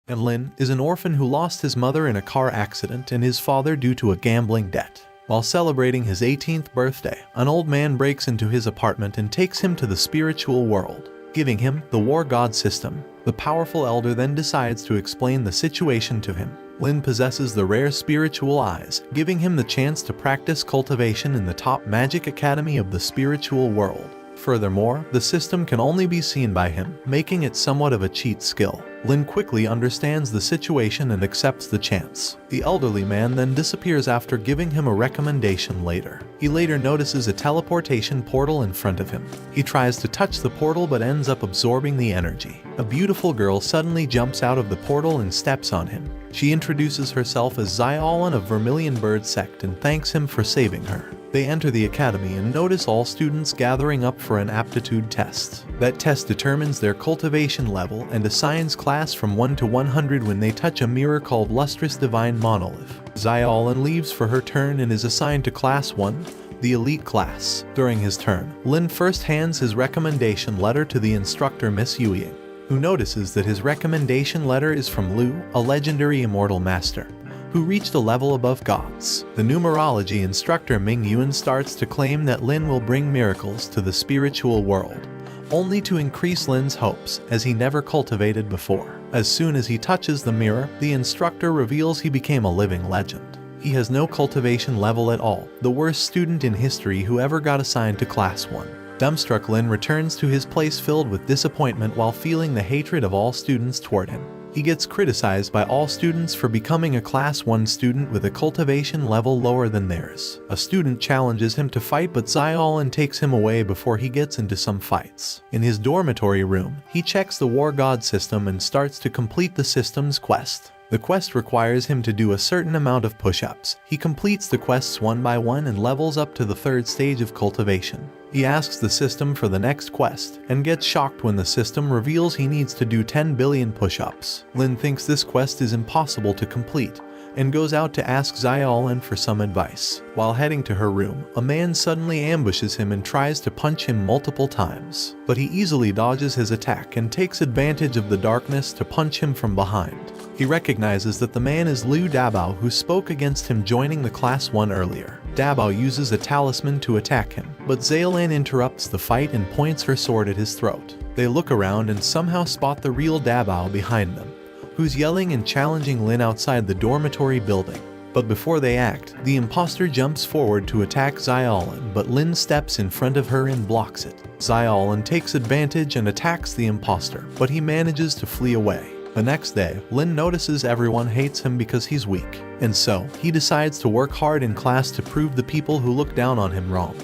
and Lin is an orphan who lost his mother in a car accident and his father due to a gambling debt. While celebrating his 18th birthday, an old man breaks into his apartment and takes him to the spiritual world, giving him the war god system. The powerful elder then decides to explain the situation to him. Lin possesses the rare spiritual eyes, giving him the chance to practice cultivation in the top magic academy of the spiritual world. Furthermore, the system can only be seen by him, making it somewhat of a cheat skill. Lin quickly understands the situation and accepts the chance. The elderly man then disappears after giving him a recommendation later. He later notices a teleportation portal in front of him. He tries to touch the portal but ends up absorbing the energy. A beautiful girl suddenly jumps out of the portal and steps on him. She introduces herself as Xiaolan of Vermilion Bird Sect and thanks him for saving her. They enter the academy and notice all students gathering up for an aptitude test. That test determines their cultivation level and assigns class from 1 to 100 when they touch a mirror called Lustrous Divine Monolith. Xiaolan leaves for her turn and is assigned to Class 1, the elite class. During his turn, Lin first hands his recommendation letter to the instructor Miss Yuying, who notices that his recommendation letter is from Lu, a legendary immortal master, who reached a level above gods. The numerology instructor Ming Yuan starts to claim that Lin will bring miracles to the spiritual world, only to increase Lin's hopes as he never cultivated before. As soon as he touches the mirror, the instructor reveals he became a living legend. He has no cultivation level at all, the worst student in history who ever got assigned to Class 1. Dumbstruck, Lin returns to his place filled with disappointment while feeling the hatred of all students toward him. He gets criticized by all students for becoming a Class 1 student with a cultivation level lower than theirs. A student challenges him to fight but Xiaolan takes him away before he gets into some fights. In his dormitory room, he checks the War God system and starts to complete the system's quest. The quest requires him to do a certain amount of push-ups. He completes the quests one by one and levels up to the 3rd stage of cultivation. He asks the system for the next quest, and gets shocked when the system reveals he needs to do 10 billion push-ups. Lin thinks this quest is impossible to complete, and goes out to ask Xiaolan for some advice. While heading to her room, a man suddenly ambushes him and tries to punch him multiple times. But he easily dodges his attack and takes advantage of the darkness to punch him from behind. He recognizes that the man is Liu Dabao, who spoke against him joining the Class 1 earlier. Dabao uses a talisman to attack him, but Xiaolan interrupts the fight and points her sword at his throat. They look around and somehow spot the real Dabao behind them, who's yelling and challenging Lin outside the dormitory building. But before they act, the imposter jumps forward to attack Xiaolan, but Lin steps in front of her and blocks it. Xiaolan takes advantage and attacks the imposter, but he manages to flee away. The next day, Lin notices everyone hates him because he's weak, and so he decides to work hard in class to prove the people who look down on him wrong.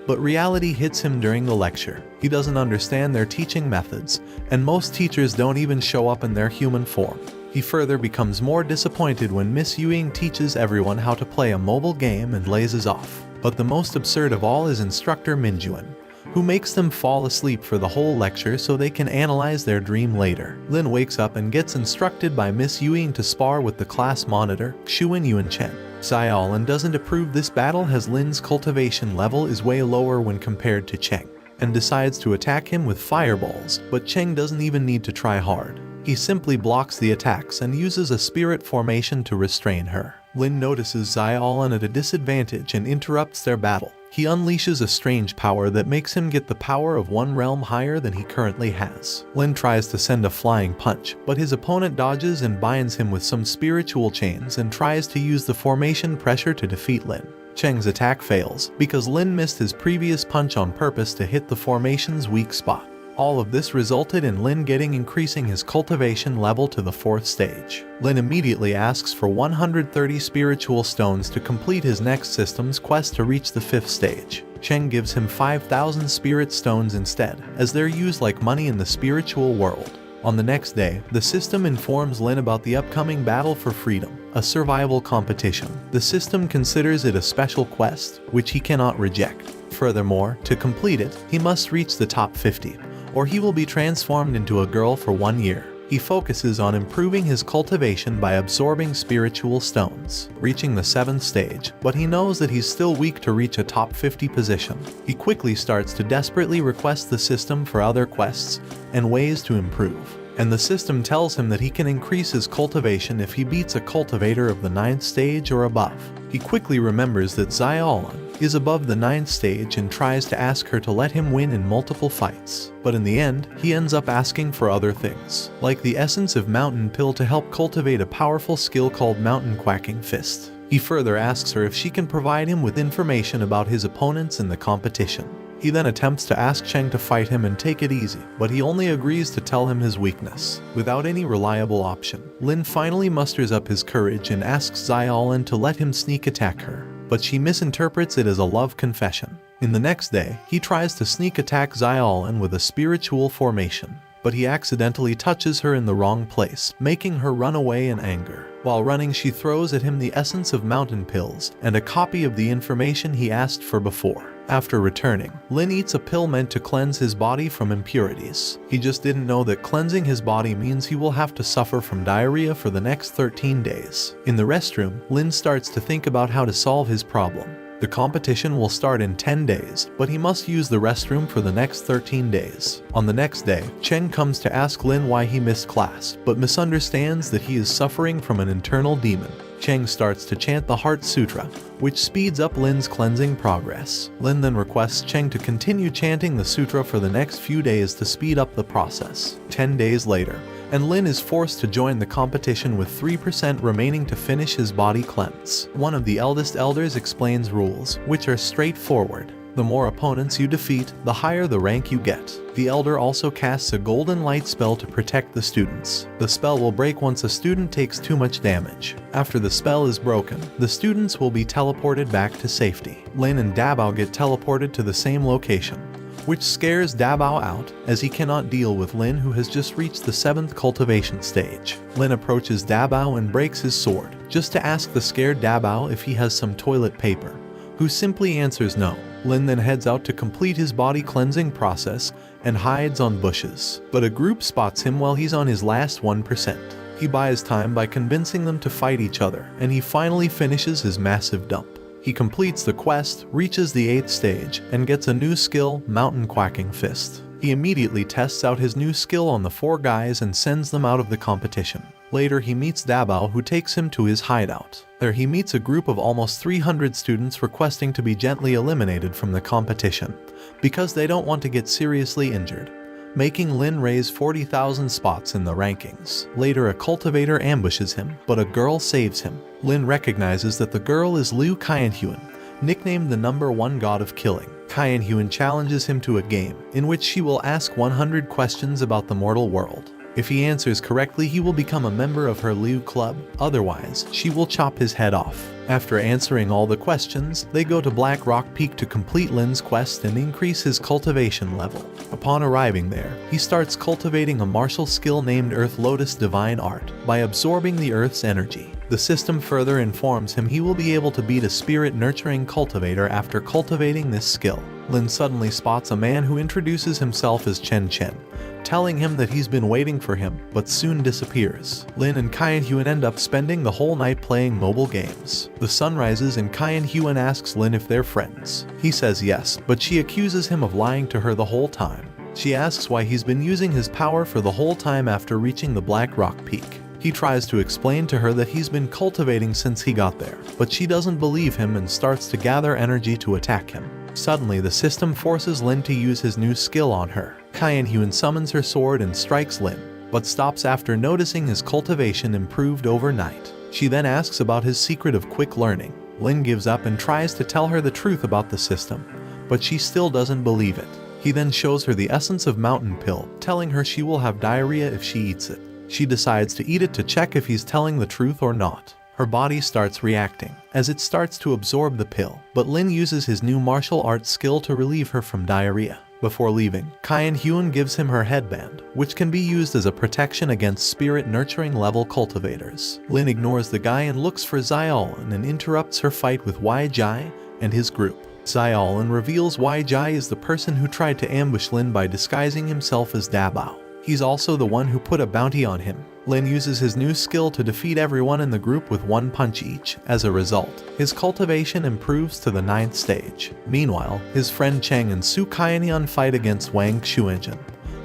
But reality hits him during the lecture. He doesn't understand their teaching methods, and most teachers don't even show up in their human form. He further becomes more disappointed when Miss Yuying teaches everyone how to play a mobile game and blazes off. But the most absurd of all is instructor Minjuan, who makes them fall asleep for the whole lecture so they can analyze their dream later. Lin wakes up and gets instructed by Miss Yuying to spar with the class monitor, Xuan Yuanchen. Xiaolan doesn't approve this battle as Lin's cultivation level is way lower when compared to Cheng, and decides to attack him with fireballs, but Cheng doesn't even need to try hard. He simply blocks the attacks and uses a spirit formation to restrain her. Lin notices Xiaolan at a disadvantage and interrupts their battle. He unleashes a strange power that makes him get the power of one realm higher than he currently has. Lin tries to send a flying punch, but his opponent dodges and binds him with some spiritual chains and tries to use the formation pressure to defeat Lin. Cheng's attack fails because Lin missed his previous punch on purpose to hit the formation's weak spot. All of this resulted in Lin increasing his cultivation level to the 4th stage. Lin immediately asks for 130 spiritual stones to complete his next system's quest to reach the 5th stage. Cheng gives him 5,000 spirit stones instead, as they're used like money in the spiritual world. On the next day, the system informs Lin about the upcoming Battle for Freedom, a survival competition. The system considers it a special quest, which he cannot reject. Furthermore, to complete it, he must reach the top 50. Or he will be transformed into a girl for 1 year. He focuses on improving his cultivation by absorbing spiritual stones, reaching the 7th stage, but he knows that he's still weak to reach a top 50 position. He quickly starts to desperately request the system for other quests and ways to improve. and the system tells him that he can increase his cultivation if he beats a cultivator of the 9th stage or above. He quickly remembers that Xiaolin is above the 9th stage and tries to ask her to let him win in multiple fights, but in the end, he ends up asking for other things, like the essence of Mountain Pill to help cultivate a powerful skill called Mountain Quacking Fist. He further asks her if she can provide him with information about his opponents in the competition. He then attempts to ask Cheng to fight him and take it easy, but he only agrees to tell him his weakness. Without any reliable option, Lin finally musters up his courage and asks Xiaolin to let him sneak attack her, but she misinterprets it as a love confession. In the next day, he tries to sneak attack Xiaolin with a spiritual formation, but he accidentally touches her in the wrong place, making her run away in anger. While running, she throws at him the essence of Mountain Pills and a copy of the information he asked for before. After returning, Lin eats a pill meant to cleanse his body from impurities. He just didn't know that cleansing his body means he will have to suffer from diarrhea for the next 13 days. In the restroom, Lin starts to think about how to solve his problem. The competition will start in 10 days, but he must use the restroom for the next 13 days. On the next day, Cheng comes to ask Lin why he missed class, but misunderstands that he is suffering from an internal demon. Cheng starts to chant the Heart Sutra, which speeds up Lin's cleansing progress. Lin then requests Cheng to continue chanting the sutra for the next few days to speed up the process. 10 days later, and Lin is forced to join the competition with 3% remaining to finish his body cleanse. One of the eldest elders explains rules, which are straightforward. The more opponents you defeat, the higher the rank you get. The elder also casts a golden light spell to protect the students. The spell will break once a student takes too much damage. After the spell is broken, the students will be teleported back to safety. Lin and Dabao get teleported to the same location, which scares Dabao out, as he cannot deal with Lin, who has just reached the 7th cultivation stage. Lin approaches Dabao and breaks his sword, just to ask the scared Dabao if he has some toilet paper, who simply answers no. Lin then heads out to complete his body cleansing process and hides on bushes, but a group spots him while he's on his last 1%. He buys time by convincing them to fight each other, and he finally finishes his massive dump. He completes the quest, reaches the 8th stage, and gets a new skill, Mountain Quacking Fist. He immediately tests out his new skill on the 4 guys and sends them out of the competition. Later, he meets Dabao, who takes him to his hideout. There he meets a group of almost 300 students requesting to be gently eliminated from the competition, because they don't want to get seriously injured, making Lin raise 40,000 spots in the rankings. Later, a cultivator ambushes him, but a girl saves him. Lin recognizes that the girl is Liu Qianhuan, nicknamed the #1 god of killing. Qianhuan challenges him to a game, in which she will ask 100 questions about the mortal world. If he answers correctly, he will become a member of her Liu club, otherwise, she will chop his head off. After answering all the questions, they go to Black Rock Peak to complete Lin's quest and increase his cultivation level. Upon arriving there, he starts cultivating a martial skill named Earth Lotus Divine Art by absorbing the Earth's energy. The system further informs him he will be able to beat a spirit-nurturing cultivator after cultivating this skill. Lin suddenly spots a man who introduces himself as Chen Chen, telling him that he's been waiting for him, but soon disappears. Lin and Qianhuan end up spending the whole night playing mobile games. The sun rises and Qianhuan asks Lin if they're friends. He says yes, but she accuses him of lying to her the whole time. She asks why he's been using his power for the whole time after reaching the Black Rock Peak. He tries to explain to her that he's been cultivating since he got there, but she doesn't believe him and starts to gather energy to attack him. Suddenly, the system forces Lin to use his new skill on her. Qianhuan summons her sword and strikes Lin, but stops after noticing his cultivation improved overnight. She then asks about his secret of quick learning. Lin gives up and tries to tell her the truth about the system, but she still doesn't believe it. He then shows her the essence of Mountain Pill, telling her she will have diarrhea if she eats it. She decides to eat it to check if he's telling the truth or not. Her body starts reacting, as it starts to absorb the pill, but Lin uses his new martial arts skill to relieve her from diarrhea. Before leaving, Qianhuan gives him her headband, which can be used as a protection against spirit-nurturing level cultivators. Lin ignores the guy and looks for Xiaolin and interrupts her fight with Wei Jai and his group. Xiaolin reveals Wei Jai is the person who tried to ambush Lin by disguising himself as Dabao. He's also the one who put a bounty on him. Lin uses his new skill to defeat everyone in the group with 1 punch each. As a result, his cultivation improves to the 9th stage. Meanwhile, his friend Cheng and Su Qianyan fight against Wang Xuanzhen,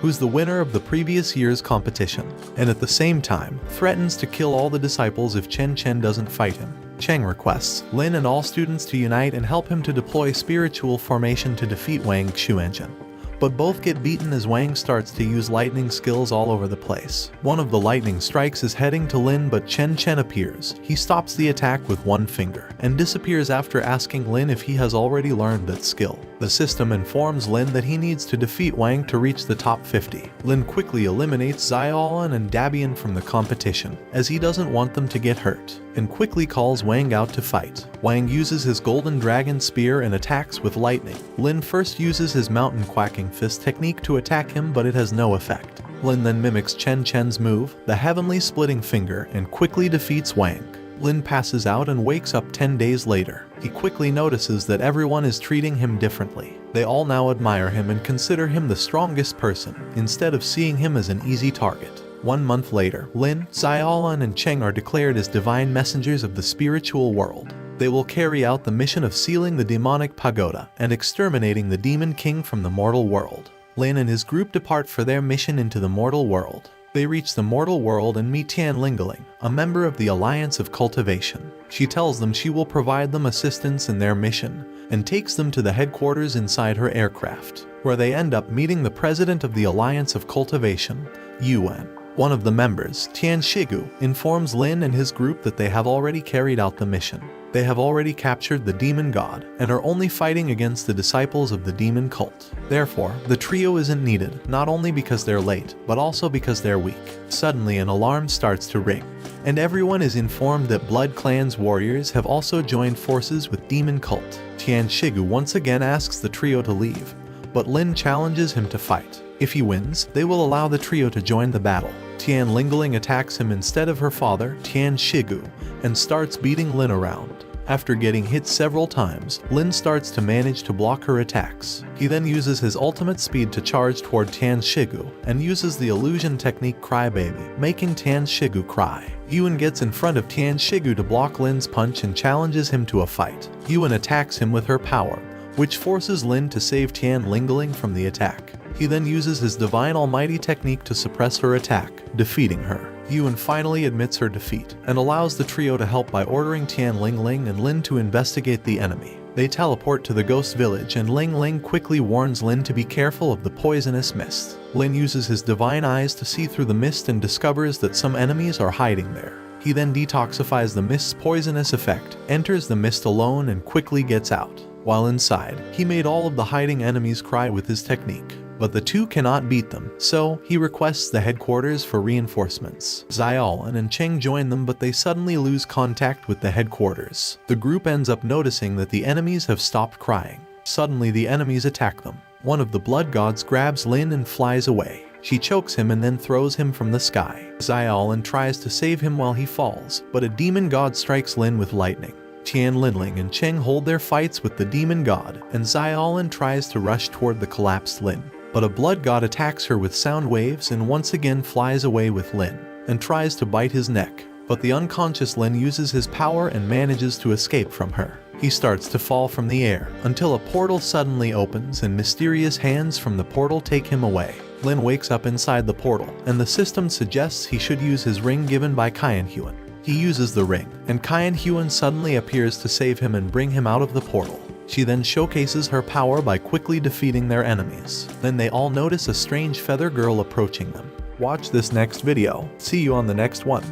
who's the winner of the previous year's competition, and at the same time, threatens to kill all the disciples if Chen Chen doesn't fight him. Cheng requests Lin and all students to unite and help him to deploy spiritual formation to defeat Wang Xuanzhen. But both get beaten as Wang starts to use lightning skills all over the place. One of the lightning strikes is heading to Lin, but Chen Chen appears. He stops the attack with one finger and disappears after asking Lin if he has already learned that skill. The system informs Lin that he needs to defeat Wang to reach the top 50. Lin quickly eliminates Xiaolan and Dabian from the competition, as he doesn't want them to get hurt, and quickly calls Wang out to fight. Wang uses his golden dragon spear and attacks with lightning. Lin first uses his mountain quacking fist technique to attack him, but it has no effect. Lin then mimics Chen Chen's move, the heavenly splitting finger, and quickly defeats Wang. Lin passes out and wakes up 10 days later. He quickly notices that everyone is treating him differently. They all now admire him and consider him the strongest person, instead of seeing him as an easy target. 1 month later, Lin, Xiaolan, and Cheng are declared as divine messengers of the spiritual world. They will carry out the mission of sealing the demonic pagoda and exterminating the demon king from the mortal world. Lin and his group depart for their mission into the mortal world. They reach the mortal world and meet Tian Lingeling, a member of the Alliance of Cultivation. She tells them she will provide them assistance in their mission, and takes them to the headquarters inside her aircraft, where they end up meeting the president of the Alliance of Cultivation, Yuan. One of the members, Tian Shigu, informs Lin and his group that they have already carried out the mission. They have already captured the demon god and are only fighting against the disciples of the demon cult. Therefore, the trio isn't needed, not only because they're late, but also because they're weak. Suddenly an alarm starts to ring, and everyone is informed that Blood Clan's warriors have also joined forces with demon cult. Tian Shigu once again asks the trio to leave, but Lin challenges him to fight. If he wins, they will allow the trio to join the battle. Tian Lingeling attacks him instead of her father, Tian Shigu, and starts beating Lin around. After getting hit several times, Lin starts to manage to block her attacks. He then uses his ultimate speed to charge toward Tian Shigu, and uses the illusion technique Crybaby, making Tian Shigu cry. Yuan gets in front of Tian Shigu to block Lin's punch and challenges him to a fight. Yuan attacks him with her power, which forces Lin to save Tian Lingeling from the attack. He then uses his Divine Almighty technique to suppress her attack, defeating her. Yuan finally admits her defeat, and allows the trio to help by ordering Tian Lingeling and Lin to investigate the enemy. They teleport to the ghost village, and Lingeling quickly warns Lin to be careful of the poisonous mist. Lin uses his divine eyes to see through the mist and discovers that some enemies are hiding there. He then detoxifies the mist's poisonous effect, enters the mist alone, and quickly gets out. While inside, he made all of the hiding enemies cry with his technique. But the two cannot beat them, so he requests the headquarters for reinforcements. Xiaolan and Cheng join them, but they suddenly lose contact with the headquarters. The group ends up noticing that the enemies have stopped crying. Suddenly the enemies attack them. One of the blood gods grabs Lin and flies away. She chokes him and then throws him from the sky. Xiaolan tries to save him while he falls, but a demon god strikes Lin with lightning. Tian Lingeling and Cheng hold their fights with the demon god, and Xiaolan tries to rush toward the collapsed Lin. But a blood god attacks her with sound waves and once again flies away with Lin, and tries to bite his neck. But the unconscious Lin uses his power and manages to escape from her. He starts to fall from the air, until a portal suddenly opens and mysterious hands from the portal take him away. Lin wakes up inside the portal, and the system suggests he should use his ring given by Qian Huan. He uses the ring, and Qian Huan suddenly appears to save him and bring him out of the portal. She then showcases her power by quickly defeating their enemies. Then they all notice a strange feather girl approaching them. Watch this next video. See you on the next one.